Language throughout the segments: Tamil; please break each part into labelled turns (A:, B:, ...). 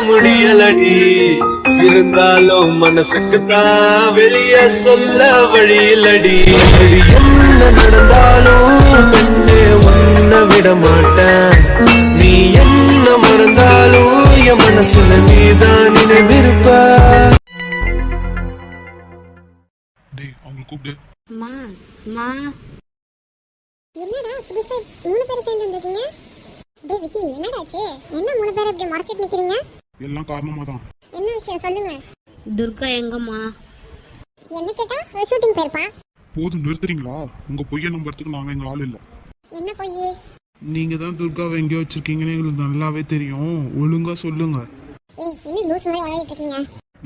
A: முடியலடி. இருந்தாலும் மனசுக்கு தான் வெளிய சொல்ல வழியிலடி. என்ன நடந்தாலும் பெண்ணே உன்னை விட மாட்டேன். நீ என்ன மறந்தாலும் என் மனசுல நீதான் நினைவிருப்ப.
B: அவங்க கூப்பிடு.
C: மா மா என்னடா புதுசா 3 பேர் சேர்ந்து வந்திருக்கீங்க? டேய் விக்கி, என்னடாச்சு? என்ன 3 பேர் இப்படி மறைச்சிட்டு நிக்கிறீங்க?
B: எல்லாம் காரணமா தான்.
C: என்ன விஷயம் சொல்லுங்க.
D: துர்கா எங்கம்மா?
C: என்ன கேட்டா ஷூட்டிங் போயிருப்பா.
B: போதும் நிறுத்துறீங்களா? உங்க பொய்ய நம்புறதுக்கு நாங்க எங்க ஆள் இல்ல.
C: என்ன பொய்?
B: நீங்க தான் துர்காவை எங்கேயோ வச்சிருக்கீங்கன்னு எங்களுக்கு நல்லாவே தெரியும். ஒழுங்கா சொல்லுங்க.
C: ஏய், என்ன லூஸ் மாதிரி வளையிட்டு இருக்கீங்க?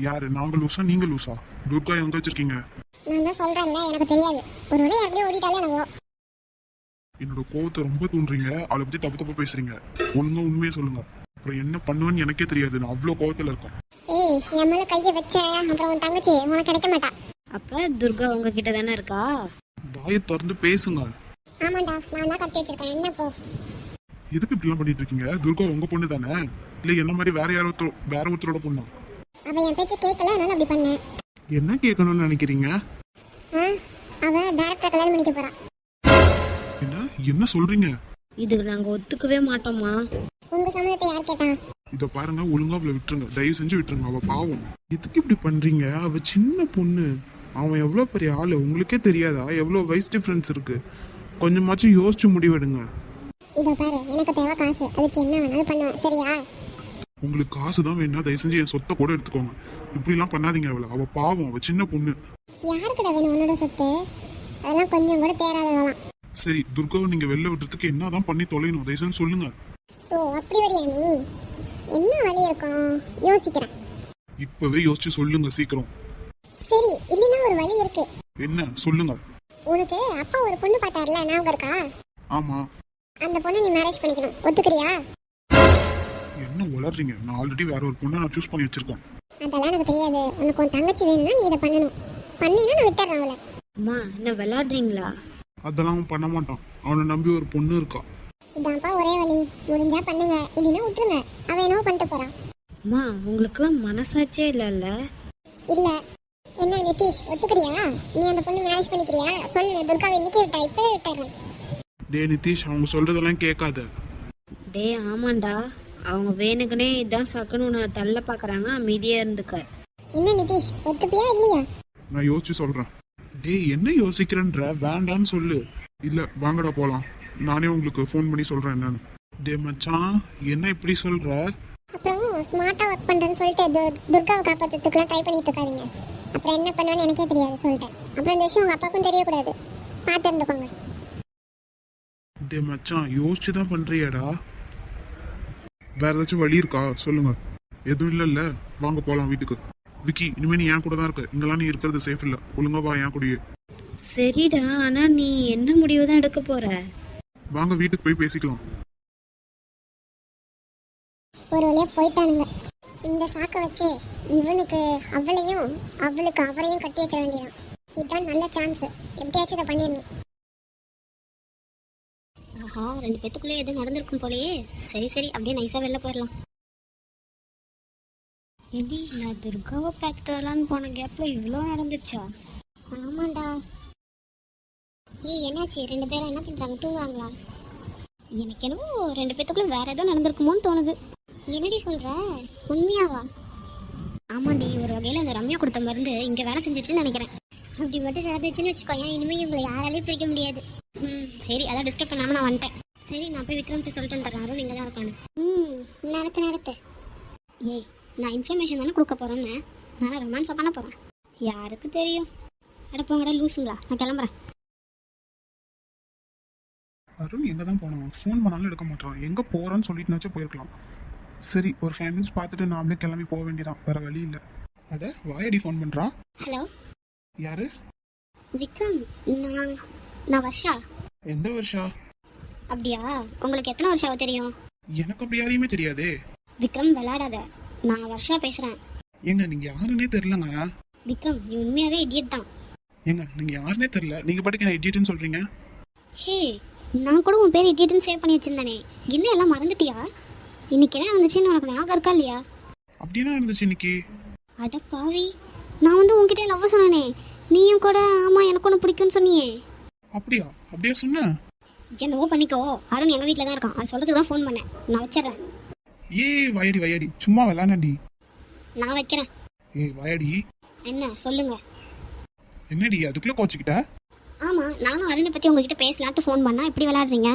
B: யாரு, நாங்க லூசா நீங்க லூசா? துர்கா எங்க வச்சிருக்கீங்க?
C: நான் தான் சொல்றேன்ல, எனக்கு தெரியாது. ஒருவேளை யாரையும் ஓடிட்டாலே எனக்கு.
B: என்னோட கோவத்தை ரொம்ப தூண்டுறீங்க. அவளை பத்தி தப்பு தப்பா பேசுறீங்க. ஒழுங்கா உண்மையை சொல்லுங்க. அப்புறம் என்ன பண்ணுவேன்னு எனக்கே தெரியாது. நான் அவ்வளவு கோவத்துல இருக்கேன்.
C: ஏய், என் மேல கையை வச்ச அப்புறம் உன் தங்கச்சி உனக்கு கிடைக்க மாட்டா.
D: அப்ப துர்கா உங்ககிட்ட தானே இருக்கா?
B: வாயை திறந்து பேசுங்க.
C: ஆமாண்டா, நான் தான் கத்தி வச்சிருக்கேன். என்ன போ?
B: எதுக்கு இப்படி எல்லாம் பண்ணிட்டு இருக்கீங்க? துர்கா உங்க பொண்ணு தானே? இல்ல என்ன மாதிரி வேற ஒருத்தரோட பொண்ணா?
C: அவ என் பேச்சு கேட்கல, அதனால அப்படி பண்ணேன்.
B: என்ன கேட்கணும்னு நினைக்கிறீங்க?
C: அவ டைரக்டா கல்யாணம் பண்ணிக்க போறா.
B: என்ன சொல்றீங்க?
D: இதுக்கு நாங்க ஒத்துக்கவே மாட்டோமா.
C: உங்க சம்மதத்தை யார் கேட்டா?
B: இத பாருங்க, ஒழுங்கா அவளை விட்டுருங்க. தயவு செஞ்சு விட்டுருங்க. அவ பாவம். எதுக்கு இப்படி பண்றீங்க? அவ சின்ன பொண்ணு. அவன் எவ்வளவு பெரிய ஆளு உங்களுக்கே தெரியாதா? எவ்வளவு வயசு டிஃபரன்ஸ் இருக்கு. கொஞ்சமாச்சும் யோசிச்சு முடிவெடுங்க.
C: இத பாரு, எனக்கு தேவை காசு. அதுக்கு என்ன வேணாலும் பண்ணுவேன், சரியா?
B: உங்களுக்கு காசு தான் வேணா தயவு செஞ்சு என் சொத்தை கூட எடுத்துக்கோங்க. இப்படி எல்லாம் பண்ணாதீங்க. அவ பாவம். அவ சின்ன பொண்ணு.
C: யாருக்குடா வேணும் உன்னோட சொத்து? அதெல்லாம் கொஞ்சம் கூட தேராததெல்லாம்.
B: சரி, துர்காவை நீங்க வெளில விடுறதுக்கு என்னதான் பண்ணி தொலைணும்? தயவு செஞ்சு சொல்லுங்க.
C: ஓ, அப்படி வரியா நீ? என்ன வழி இருக்கும்? யோசிக்கிறேன்.
B: இப்பவே யோசிச்சு சொல்லுங்க சீக்கிரம்.
C: சரி, இல்லைன்னா ஒரு வழி இருக்கு.
B: என்ன சொல்லுங்க.
C: உனக்கு அப்பா ஒரு பொண்ணு பார்த்தாருல, ஞாபகம் இருக்கா?
B: ஆமா.
C: அந்த பொண்ணை நீ மேரேஜ் பண்ணிக்கணும். ஒத்துக்கிறியா?
B: என்ன உளறீங்க? நான் ஆல்ரெடி வேற ஒரு பொண்ணை நான் சூஸ் பண்ணி வச்சிருக்கேன்.
C: அதெல்லாம் எனக்கு தெரியாது. உனக்கு உன் தங்கச்சி வேணும்னா நீ இதை பண்ணணும். பண்ணினா நான் விட்டுறேன் அவளை.
D: அம்மா, என்ன விளையாடுறீங்களா?
B: அதெல்லாம் அவன் பண்ண மாட்டான். அவனை நம்பி ஒரு பொண்ணு இருக்கா.
C: இதான்ப்பா ஒரே வழி. முடிஞ்சா பண்ணுங்க, இல்லைன்னா விட்டுருங்க. அவன் என்னவோ பண்ணிட்டு போறான்.
D: அம்மா, உங்களுக்குலாம் மனசாட்சியே இல்லைல்ல?
C: இல்ல. என்ன நிதிஷ், ஒத்துக்கிறியா? நீ அந்த பொண்ணு மேரேஜ் பண்ணிக்கிறியா? சொல்லு. துர்காவை இன்னைக்கே விட்டா, இப்பவே விட்டுறேன்.
B: டே நிதிஷ், அவங்க சொல்றதெல்லாம் கேட்காத.
D: டே ஆமாண்டா, அவங்க வேணுக்குனே இதான் சக்குன்னு உன்னை தள்ள பாக்குறாங்க. அமைதியா இருந்துக்க.
C: என்ன நிதிஷ், ஒத்துப்பியா இல்லையா?
B: நான் யோசிச்சு சொல்றேன். டேய், என்ன யோசிக்கிறேன்ற? வேண்டான்னு சொல்லு. இல்ல வாங்கடா போலாம். நானே உங்களுக்கு ஃபோன் பண்ணி சொல்றேன் என்னன்னு. டே மச்சான், என்ன இப்படி சொல்ற?
C: அப்புறம் ஸ்மார்ட்டா ஒர்க் பண்றேன்னு சொல்லிட்டு துர்காவை காப்பாத்துறதுக்குலாம் ட்ரை பண்ணிட்டு இருக்காதீங்க. அப்புறம் என்ன பண்ணுவேன்னு எனக்கே தெரியாது, சொல்லிட்டேன். அப்புறம் இந்த விஷயம் உங்க அப்பாவுக்கும் தெரியக்கூடாது. பார்த்து இருந்துக்கோங்க.
B: டே மச்சான், யோசிச்சு தான் பண்றியாடா? வேற ஏதாச்சும் வழி இருக்கா சொல்லுங்க. எதுவும் இல்லைல்ல, வாங்க போலாம் வீட்டுக்கு. விக்கி, இனிமே நீ என் கூட தான் இருக்க. இங்கெல்லாம் நீ இருக்கிறது சேஃப் இல்ல. ஒழுங்கா வா என் கூடயே.
D: சரிடா, ஆனா நீ என்ன முடிவு தான் எடுக்க போற?
B: வாங்க வீட்டுக்கு போய் பேசிக்கலாம்.
C: ஒரு வழியா போயிட்டானுங்க. இந்த சாக்க வச்சு இவனுக்கு அவளையும் அவளுக்கு அவரையும் கட்டி வச்சிட வேண்டியதான். இதுதான் நல்ல சான்ஸ். எப்படியாச்சும் இதை பண்ணிடணும்.
E: ஆஹா, 2 பேத்துக்குள்ளே எதுவும் நடந்திருக்கும் போலயே. சரி சரி, அப்படியே நைஸா வெளில போயிடலாம்.
D: ஏடி, நான் துர்காவை பார்த்துட்டு வரலான்னு போன கேப்ல இவ்வளோ நடந்துருச்சா?
E: ஆமாண்டா. ஏய், என்னாச்சு? 2 பேரும் என்ன பண்றாங்க? தூங்குறாங்களா? எனக்கு என்னவோ 2 பேத்துக்குள்ள வேற ஏதோ நடந்திருக்குமோன்னு தோணுது. என்னடி சொல்ற? உண்மையாவா? ஆமாண்டி, ஒரு வகையில அந்த ரம்யா கொடுத்த மருந்து இங்க வேலை செஞ்சிருச்சுன்னு நினைக்கிறேன். அப்படி மட்டும் நடந்துச்சுன்னு வச்சுக்கோங்க, இனிமே இவங்களை யாராலையும் பிரிக்க முடியாது. சரி, அதான் டிஸ்டர்ப் பண்ணாம நான் வந்துட்டேன். சரி, நான் போய் விக்ரம் போய் சொல்லிட்டு வந்துடுறேன். அருள் இங்கே தான் இருக்கானு.
C: நடத்து.
E: ஏய், நான் இன்ஃபர்மேஷன் தானே கொடுக்க போறேன்னு. நான் ரொமான்ஸை பண்ண போறேன். யாருக்கு தெரியும்? அடப்போங்கடா லூசுங்களா, நான் கிளம்புறேன்.
B: அருண் எங்க தான் போனான்? ஃபோன் பண்ணாலும் எடுக்க மாட்டான். எங்க போறான்னு சொல்லிட்டுனாச்சும் போயிருக்கலாம். சரி, ஒரு 5 மினிட்ஸ் பார்த்துட்டு நாமளே கிளம்பி போக வேண்டியதான். வேற வழி இல்லை. அட வாயடி ஃபோன் பண்றான்.
E: ஹலோ,
B: யாரு?
E: விக்ரம். நான் வர்ஷா.
B: எந்த வருஷா?
E: அப்படியா? உங்களுக்கு எத்தனை வருஷம் தெரியும்?
B: எனக்கு அப்படி யாரையுமே தெரியாதே.
E: விக்ரம், விளையாடாத. நான் வர்ஷா பேசுறேன்.
B: ஏங்க, நீங்க யாருன்னே தெரியலங்க.
E: விக்ரம், நீ உண்மையாவே இடியட் தான்.
B: ஏங்க, நீங்க யாருன்னே தெரியல. நீங்க பாட்டுக்கு என்ன இடியட்னு சொல்றீங்க?
E: ஹே, நான் கூட உன் பேர் இடியட்னு சேவ் பண்ணி வச்சிருந்தானே. என்ன எல்லாம் மறந்துட்டியா? இன்னைக்கு என்ன நடந்துச்சுன்னு உனக்கு ஞாபகம் இருக்கா இல்லையா?
B: அப்படி என்ன நடந்துச்சு இன்னைக்கு?
E: அட பாவி, நான் வந்து உன்கிட்ட லவ் சொன்னானே, நீயும் கூட ஆமா எனக்கு ஒன்று பிடிக்கும்னு சொன்னியே.
B: அப்படியா சொன்ன?
E: என்னவோ பண்ணிக்கோ, அருண் எங்கள் வீட்டில் தான் இருக்கான், அது சொல்கிறதுக்கு தான் ஃபோன் பண்ணேன். நான் வச்சிடுறேன்.
B: வயடி சும்மா விளாண்டடி.
E: நான் வைக்கிறேன்.
B: வயடி
E: என்ன சொல்லுங்க.
B: என்னடி அதுக்குள்ள கோச்சுக்கிட்ட?
E: ஆமாம், நானும் அருணை பற்றி உங்ககிட்ட பேசலான்ட்டு ஃபோன் பண்ணா இப்படி விளையாடுறீங்க.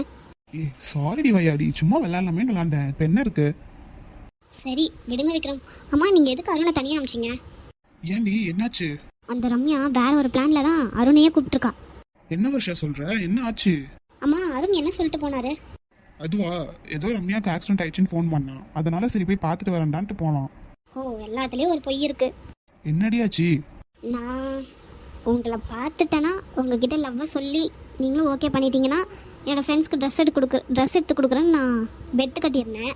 B: சாரிடி வயாடி, சும்மா விளாட்லாமே விளாண்டேன். இப்போ என்ன இருக்கு?
E: சரி விடுங்க விக்ரம். அம்மா நீங்கள் எதுக்கு அருணை தனியாக அமிச்சிங்க?
B: ஏன்டி என்னாச்சு?
E: அந்த ரம்யா வேற ஒரு பிளான்ல தான் அருணையே கூப்பிட்டுருக்கா.
B: என்ன வருஷம் சொல்ற? என்ன ஆச்சு?
E: அம்மா அருண் என்ன சொல்லிட்டு போனாரு?
B: அதுவா, ஏதோ ரம்யாக்கு ஆக்சிடென்ட் ஆயிடுச்சுன்னு ஃபோன் பண்ணான். அதனால சரி போய் பார்த்துட்டு வரேன்டான்ட்டு போனான்.
E: ஓ, எல்லாத்துலேயும் ஒரு பொய் இருக்கு.
B: என்னடி ஆச்சு?
E: நான் உங்களை பார்த்துட்டேன்னா உங்ககிட்ட லவ்வை சொல்லி நீங்களும் ஓகே பண்ணிட்டீங்கன்னா என்னோடய ஃப்ரெண்ட்ஸ்க்கு ட்ரெஸ் எடுத்து கொடுக்குறேன்னு நான் பெட்டு கட்டியிருந்தேன்.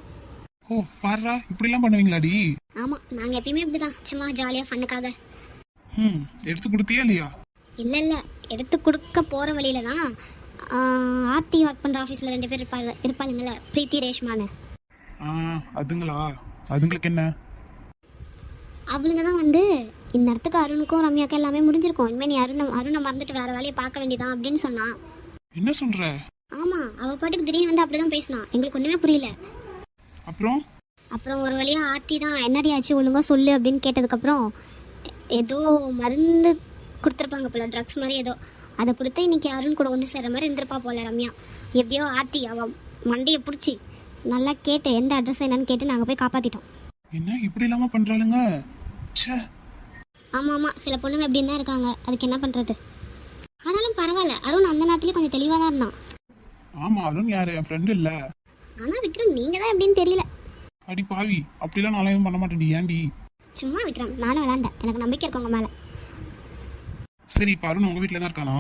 B: ஓ பாருடா, இப்படிலாம் பண்ணுவீங்களாடி?
E: ஆமாம், நாங்கள் எப்பயுமே இப்படி தான், சும்மா ஜாலியாக ஃபண்ணுக்காக.
B: எடுத்து கொடுத்தியா இல்லையா?
E: இல்லை எடுத்து கொடுக்க போகிற வழியில தான் ஆர்த்தி ஒர்க் பண்ணுற ஆஃபீஸில் 2 பேர் இருப்பாளுங்கள, பிரீத்தி ரேஷ்மான்னு.
B: அதுங்களுக்கு என்ன?
E: அவளுங்க தான் வந்து இந்நேரத்துக்கு அருணுக்கும் ரம்யாக்கும் எல்லாமே முடிஞ்சிருக்கும், இனிமேல் நீ அருணை மறந்துட்டு வேறு வேலையை பார்க்க வேண்டியதான் அப்படின்னு சொன்னான்.
B: என்ன சொல்ற?
E: ஆமாம், அவள் பாட்டுக்கு திடீர்னு வந்து அப்படி தான் பேசினான். எங்களுக்கு ஒன்றுமே புரியல. அப்புறம் ஒரு வழியாக ஆர்த்தி தான் என்னடி ஆச்சு ஒழுங்கா சொல்லு அப்படின்னு கேட்டதுக்கப்புறம் ஏதோ மருந்து கொடுத்துருப்பாங்க போல, ட்ரக்ஸ் மாதிரி ஏதோ, அதை கொடுத்து இன்னைக்கு அருண் கூட ஒன்று சேர்ற மாதிரி இருந்திருப்பா போல ரம்யா. எப்படியோ ஆர்த்தி அவள் மண்டையை பிடிச்சி நல்லா கேட்டு எந்த அட்ரஸ் என்னன்னு கேட்டு நாங்கள் போய் காப்பாற்றிட்டோம்.
B: என்ன இப்படி இல்லாமல் பண்ணுறாளுங்க?
E: ஆமாம், சில பொண்ணுங்க இப்படின்னு தான் இருக்காங்க, அதுக்கு என்ன பண்ணுறது. ஆனாலும் பரவாயில்ல, அருண் அந்த நேரத்துலேயே கொஞ்சம் தெளிவாக தான் இருந்தான்.
B: ஆமாம், அருண் யாரு? என் ஃப்ரெண்டு இல்லை.
E: ஆனால் விக்ரம் நீங்கள் தான் எப்படின்னு தெரியல.
B: அடி பாவி, அப்படிலாம் நான் எதுவும் பண்ண மாட்டேன்டி. ஏன்டி?
E: சும்மா விக்ரம், நானும் விளாண்டேன், எனக்கு நம்பிக்கை இருக்கு உங்கள் மேலே.
B: சரி, இப்போ அருண் உங்கள் வீட்டில் தான் இருக்கானா?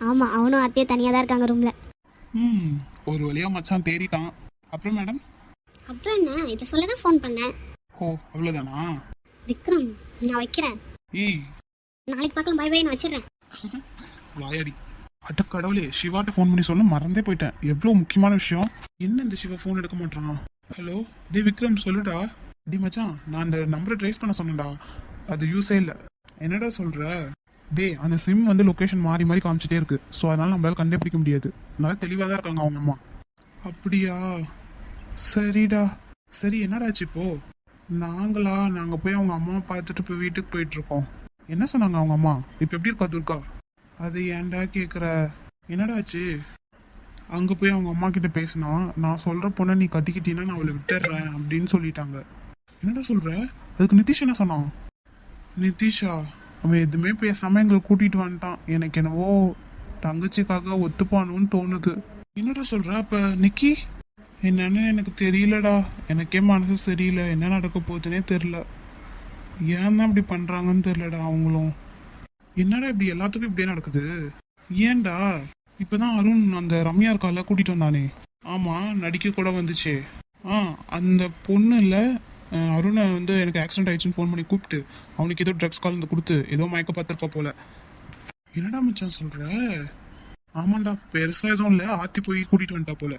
E: ஆமாம், அவனும் ஆர்த்தியே தனியாக தான் இருக்காங்க ரூமில்.
B: ஒரு வழியாக மச்சான் தேறிட்டான். அப்புறம் மேடம்?
E: அப்புறம் என்ன, இதை சொல்ல தான் ஃபோன் பண்ணேன்.
B: ஓ அவ்வளோதானா?
E: விக்ரம், நான் வைக்கிறேன். நாளைக்கு பார்க்கலாம், பை பை, நான் வச்சிடுறேன்.
B: வாயாடி. அட்ட கடவுளே, சிவாட்ட ஃபோன் பண்ணி சொல்ல மறந்தே போயிட்டேன். எவ்வளோ முக்கியமான விஷயம். என்ன இந்த சிவா ஃபோன் எடுக்க மாட்டான்? ஹலோ டே விக்ரம், சொல்லுடா. டி மச்சான், நான் அந்த நம்பரை ட்ரேஸ் பண்ண சொன்னேன்டா, அது யூஸே இல்லை. என்னடா சொல்கிற? டே, அந்த சிம் வந்து லொக்கேஷன் மாறி மாறி காமிச்சிட்டே இருக்கு. ஸோ அதனால நம்மளால கண்டுபிடிக்க முடியாது. நல்லா தெளிவாக தான் இருக்காங்க அவங்க அம்மா. அப்படியா? சரிடா. சரி, என்னடாச்சு இப்போ? நாங்கள் போய் அவங்க அம்மாவை பார்த்துட்டு இப்போ வீட்டுக்கு போயிட்டுருக்கோம். என்ன சொன்னாங்க அவங்க அம்மா? இப்போ எப்படி இருக்கா துர்கா? அது ஏன்டா கேட்குற? என்னடாச்சு? அங்கே போய் அவங்க அம்மா கிட்ட பேசினா, நான் சொல்கிற பொண்ணை நீ கட்டிக்கிட்டீங்கன்னா நான் அவளை விட்டுடுறேன் அப்படின்னு சொல்லிட்டாங்க. என்னடா சொல்கிற? அதுக்கு நிதிஷ் என்ன சொன்னான்? நிதிஷா? அவன் எதுவுமே பேசாமல் எங்களை கூட்டிகிட்டு வந்துட்டான். எனக்கு என்னவோ தங்கச்சிக்காக ஒத்துப்பானுன்னு தோணுது. என்னடா சொல்கிற? அப்போ நிக்கி? என்னன்னு எனக்கு தெரியலடா. எனக்கே மனசு சரியில்லை. என்ன நடக்க போகுதுன்னே தெரில. ஏன் தான் இப்படி பண்ணுறாங்கன்னு தெரிலடா அவங்களும். என்னடா இப்படி எல்லாத்துக்கும் இப்படியே நடக்குது? ஏன்டா? இப்போதான் அருண் அந்த ரம்யா இருக்கால கூட்டிகிட்டு வந்தானே. ஆமாம், நடிக்க கூட வந்துச்சே. அந்த பொண்ணு இல்லை, அருணை வந்து எனக்கு ஆக்சிடென்ட் ஆயிடுச்சுன்னு ஃபோன் பண்ணி கூப்பிட்டு அவனுக்கு ஏதோ ட்ரக்ஸ் கலந்து கொடுத்து ஏதோ மயக்க பார்த்துருப்பா போல. என்னடா மச்சான் சொல்கிற? ஆமாண்டா, பெருசாக எதுவும் இல்லை, ஆற்றி போய் கூட்டிகிட்டு வந்துட்டா போல.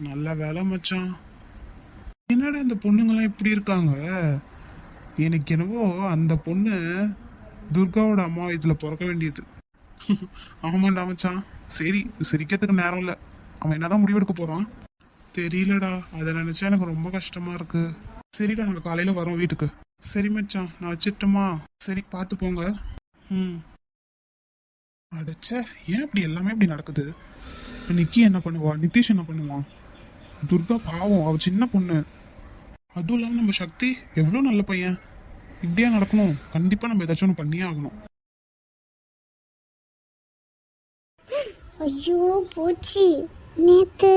B: நல்ல வேலை மச்சான். என்னடா இந்த பொண்ணுங்கெல்லாம் இப்படி இருக்காங்க? எனக்கு என்னவோ அந்த பொண்ணு துர்காவோட அம்மா இதில் பிறக்க வேண்டியது. ஆமாண்டா மச்சான். சரி, சிரிக்கிறதுக்கு நேரம் இல்லை. அவன் என்னதான் முடிவெடுக்க போகிறான் தெரியலடா. அதை நினச்சா எனக்கு ரொம்ப கஷ்டமா இருக்கு. சரிடா, நாங்கள் காலையில் வரோம் வீட்டுக்கு. சரி மச்சான், நான் வச்சிட்டோமா? சரி, பார்த்து போங்க. அடைச்ச, ஏன் இப்படி எல்லாமே இப்படி நடக்குது? இப்போ நிக்கி என்ன பண்ணுவா? நிதிஷ் என்ன பண்ணுவான்? துர்கா பாவம், அவ சின்ன பொண்ணு. அதுவும் இல்லாமல் நம்ம சக்தி எவ்வளோ நல்ல பையன். இப்படியா நடக்கணும்? கண்டிப்பாக நம்ம ஏதாச்சும் ஒன்று பண்ணியே ஆகணும்.
E: ஐயோ போச்சு. நேத்து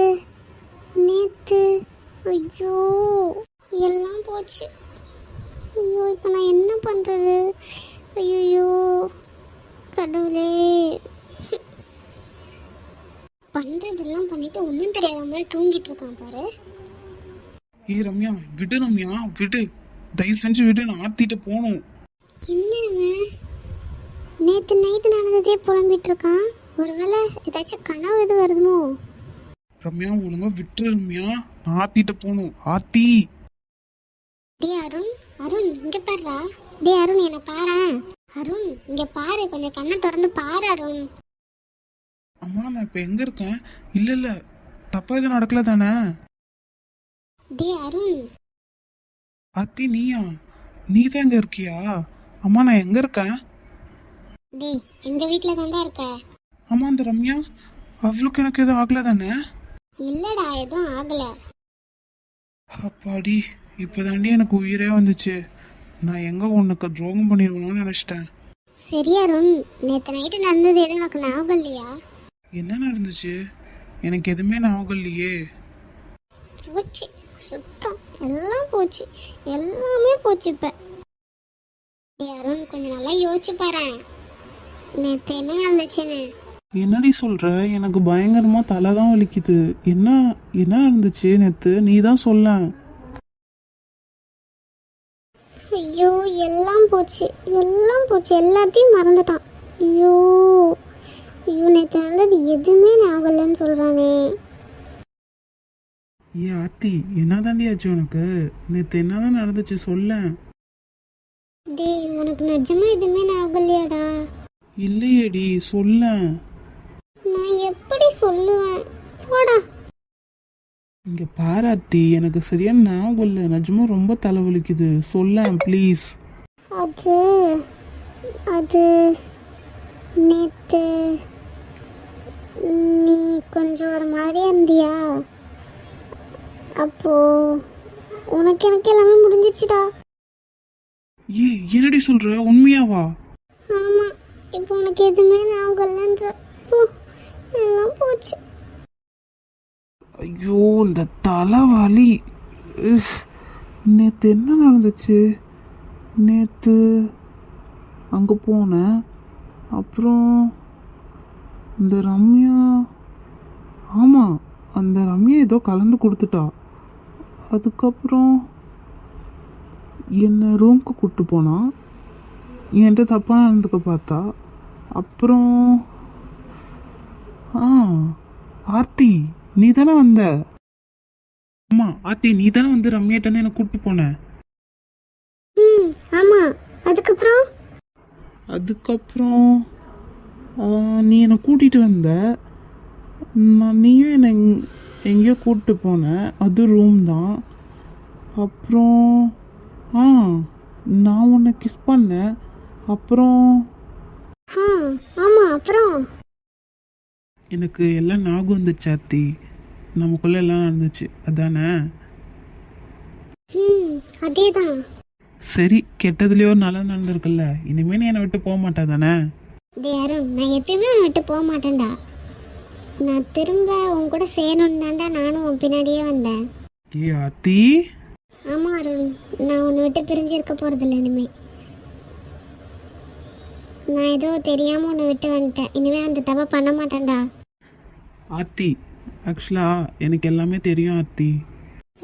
E: ஐயோ எல்லாம் போச்சு. ஐயோ, இப்போ நான் என்ன பண்ணுறது? ஐயோ கடவுளே. பண்ணுறதெல்லாம் பண்ணிட்டு ஒன்றும் தெரியாத மாதிரி தூங்கிட்டு இருக்கான் பாரு.
B: ரம்யா, விடு ரம்யா, விடு, தயவு செஞ்சு விடு, நான் ஆர்த்திட்டு போகணும்.
E: என்ன நேற்று நைட்டு நடந்ததே புலம்பிட்டு இருக்கான். ஒருவேளை ஏதாச்சும் கனவு எது வருதுமோ?
B: ரம்யா, ஒழுங்கா விட்டுரு ரம்யா, நான் ஆர்த்திட்டு போகணும். ஆர்த்தி
E: டே அருண், அருண் இங்க பாருடா. டே அருண் என்ன பாரேன். அருண் இங்க பாரு, கொஞ்சம் கண்ணை திறந்து பாரு அருண்.
B: அம்மா நான் இப்போ எங்க இருக்கேன்? இல்ல இல்ல, தப்பா எதுவும் நடக்கல தானே?
E: டே அருண்,
B: அத்தி நீயா? நீ தான் எங்க இருக்கியா? அம்மா நான் எங்க இருக்கேன்?
E: டே எங்க வீட்ல தான்டா இருக்க.
B: அம்மா அந்த ரம்யா, அவளுக்கு எனக்கு எதுவும் ஆகல தானே?
E: இல்லடா எதுவும் ஆகல.
B: அப்பாடி, இப்போதாண்டி எனக்கு உயிரே வந்துச்சு. நான் எங்க உனக்கு துரோகம் பண்ணிருக்கணும்னு நினைச்சிட்டேன்.
E: சரி அருண், நேற்று நைட்டு நடந்தது எதுவும் உனக்கு ஞாபகம் இல்லையா?
B: என்ன நடந்துச்சு? எனக்கு எதுவுமே ஞாபகம் இல்லையே.
E: போச்சு சுத்தம், எல்லாம் போச்சு, எல்லாமே போச்சு இப்ப. டே அருண் கொஞ்சம் நல்லா யோசிச்சு பாரேன், நேற்று என்ன நடந்துச்சுன்னு.
B: என்னடி சொல்ற? எனக்கு பயங்கரமா தலை தான் வலிக்குது. என்ன என்ன நடந்துச்சு நேத்து? நீ தான் சொல்ல.
E: ஐயோ எல்லாம் போச்சு, எல்லாம் போச்சு, எல்லாத்தையும் மறந்துட்டான். ஐயோ ஐயோ, நேற்று நடந்தது எதுவுமே ஞாபகம் இல்லைன்னு சொல்றானே.
B: ஏ ஆத்தி, என்னதாண்டி ஆச்சு உனக்கு? நேத்து என்னதான் நடந்துச்சு சொல்ல.
E: டேய் உனக்கு நிஜமா எதுவுமே ஞாபகம் இல்லையாடா?
B: இல்லையேடி, சொல்ல.
E: நான் எப்படி சொல்லுவேன், போடா.
B: இங்க பாராட்டி, எனக்கு சரியான ஞாபகம் இல்லை. நிஜமா ரொம்ப தலைவலிக்குது. சொல்ல ப்ளீஸ்.
E: அது அது நேத்து நீ கொஞ்சம் ஒரு மாதிரியா இருந்தியா? அப்போ உனக்கு எனக்கு எல்லாமே முடிஞ்சிச்சுடா.
B: ஏ என்னடி சொல்ற? உண்மையாவா?
E: ஆமா, இப்போ உனக்கு எதுவுமே ஞாபகம் இல்லைன்ற. போ, எல்லாம் போச்சு.
B: ஐயோ இந்த தலைவலி. நேற்று என்ன நடந்துச்சு? நேற்று அங்கே போனேன். அப்புறம் இந்த ரம்யா, ஆமாம் அந்த ரம்யா ஏதோ கலந்து கொடுத்துட்டா. அதுக்கப்புறம் என்னை ரூம்க்கு கூப்பிட்டு போனா. என்கிட்ட தப்பாக நடந்துக்க பார்த்தா. அப்புறம் ஆர்த்தி நீ தானே வந்த? ஆமா ஆர்த்தி, நீ தானே வந்து ரம்யாட்ட என்னை கூப்பிட்டு போன.
E: ஆமா, அதுக்கப்புறம்
B: அதுக்கப்புறம் நீ என்னை கூட்டிகிட்டு வந்த. நீயும் என்னை எங்கேயோ கூப்பிட்டு போன. அது ரூம் தான். அப்புறம் நான் உன்னை கிஸ் பண்ணேன். அப்புறம்
E: ஆமா, அப்புறம்
B: எனக்கு எல்லாம் ஞாபகம் வந்துச்சு ஆர்த்தி. நமக்குள்ள எல்லாம் நடந்துச்சு அதானே?
E: அதேதான்.
B: சரி, கெட்டதுலேயோ நல்லா நடந்திருக்குல்ல. இனிமே நீ என்னை விட்டு போக மாட்டா தானே?
E: டேய் அருண், நான் எப்பயுமே உன்னை விட்டு போக மாட்டேன்டா. நான் திரும்ப உன் கூட சேரணும்னு தான்டா நானும் உன் பின்னாடியே வந்தேன்.
B: ஏ ஆர்த்தி.
E: ஆமா அருண், நான் உன்னை விட்டு பிரிஞ்சு இருக்க போறதில்ல இனிமே. நான் ஏதோ தெரியாம உன்னை விட்டு வந்துட்டேன். இனிமே அந்த தப்பை பண்ண மாட்டேன்டா.
B: ஆர்த்தி, ஆக்சுவலாக எனக்கு எல்லாமே தெரியும் ஆர்த்தி.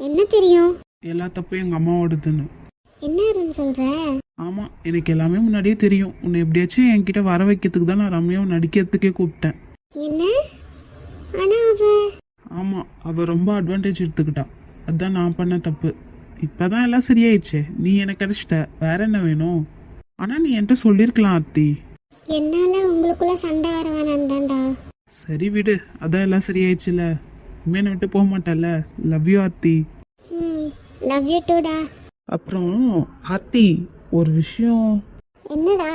E: என்ன தெரியும்?
B: எல்லா தப்பும் எங்கள் அம்மாவோடதுன்னு.
E: என்ன அருண் சொல்ற?
B: ஆமாம், எனக்கு எல்லாமே முன்னாடியே தெரியும். உன்னை எப்படியாச்சும் என்கிட்ட வர வைக்கிறதுக்கு தான் நான் ரம்யாவை நடிக்கிறதுக்கே கூப்பிட்டேன்.
E: என்ன? ஆனா
B: ஆமாம், அவள் ரொம்ப அட்வான்டேஜ் எடுத்துக்கிட்டா. அதுதான் நான் பண்ண தப்பு. இப்போ தான் எல்லாம் சரியாயிடுச்சே. நீ எனக்கு கிடைச்சிட்ட, வேற என்ன வேணும்? ஆனால் நீ என்கிட்ட சொல்லியிருக்கலாம் ஆர்த்தி.
E: என்னால உங்களுக்குள்ள சண்டை வர வேணாம் தான்டா.
B: சரி விடு, அதான் எல்லாம் சரியாயிடுச்சுல. இனிமே என்னை விட்டு போக மாட்டேல்ல. Love you Aarthi.
E: Love you டூடா.
B: அப்புறம் ஆர்த்தி, ஒரு விஷயம்.
E: என்னடா?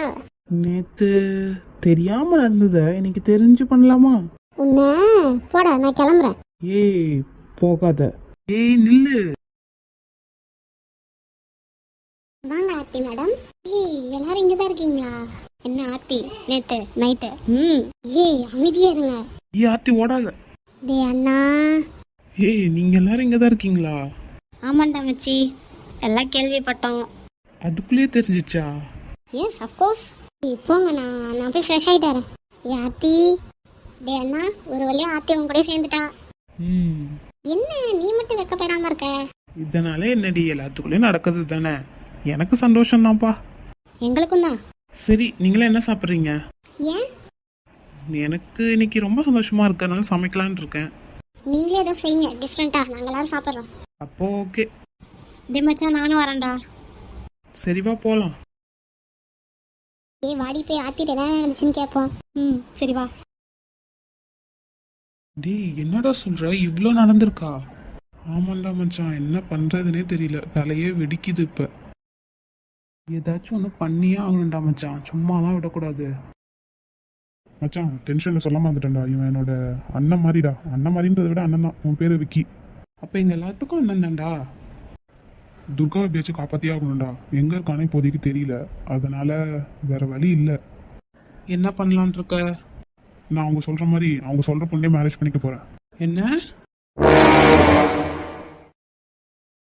B: நேத்து தெரியாம நடந்தத இன்னைக்கு தெரிஞ்சு பண்ணலாமா?
E: உன்ன போடா, நான் கிளம்புறேன்.
B: ஏய் போகாத. ஏய் நில்லு.
E: வாங்க ஆர்த்தி மேடம். ஏய் எல்லாரும் இங்க தான் இருக்கீங்களா? என்ன ஆர்த்தி, நேத்து நைட்டு ஏய் அமைதியா இருங்க.
B: ஏய் ஆர்த்தி ஓடாத.
E: டேய் அண்ணா.
B: ஏய் நீங்க எல்லாரும் இங்க தான் இருக்கீங்களா?
D: ஆமாண்டா மச்சி, எல்லாம் கேள்விப்பட்டோம்.
B: அதுக்குள்ளேயே தெரிஞ்சிச்சா?
E: Yes of course. போங்க, நான் போய் ஃப்ரெஷ் ஆகிட்டு வரேன். ஏ ஆர்த்தி. டே அண்ணா, ஒரு வழியா ஆர்த்தி உன் கூட சேர்ந்துட்டா. என்ன நீ மட்டும் வெக்கப்படாம இருக்க?
B: இதனால என்னடி, எல்லாத்துக்குள்ளேயும் நடக்கிறது தானே. எனக்கு சந்தோஷம் தான்ப்பா.
E: எங்களுக்கும் தான்.
B: சரி, நீங்களே என்ன சாப்பிட்றீங்க?
E: ஏன்?
B: எனக்கு இன்னைக்கு ரொம்ப சந்தோஷமா இருக்கறனால சமைக்கலான்னு இருக்கேன்.
E: நீங்களே ஏதோ செய்யுங்க டிஃப்ரெண்டா, நாங்கள் எல்லாரும் சாப்பிட்றோம்.
B: அப்போ ஓகே.
E: டே மச்சான் நானும் வரேன்டா.
B: சரி வா போலாம்.
E: ஏய் வாடி போய் ஆத்திட்டு என்ன நடந்துச்சுன்னு கேட்போம். சரி வா.
B: டேய் என்னடா சொல்ற, இவ்ளோ நடந்திருக்கா? ஆமாண்டா மச்சான், என்ன பண்றதுனே தெரியல, தலையே வெடிக்குது இப்ப. ஏதாச்சும் ஒன்று பண்ணியே ஆகணும்டா மச்சான், சும்மாலாம் விடக்கூடாது. மச்சான் டென்ஷன்ல சொல்ல மாட்டேன்டா, இவன் என்னோட அண்ணன் மாதிரிடா. அண்ணன் மாதிரின்றதை விட அண்ணன் தான். உன் பேரு விக்கி. அப்ப எங்க எல்லாத்துக்கும் அண்ணன் தான்டா. துர்காவை எப்படியாச்சும் காப்பாத்தியே ஆகணும்டா. எங்க இருக்கானே இப்போதைக்கு தெரியல, அதனால வேற வழி இல்லை. என்ன பண்ணலான் இருக்க? நான் அவங்க சொல்ற மாதிரி அவங்க சொல்ற பொண்ணே மேரேஜ் பண்ணிக்க போறேன். என்ன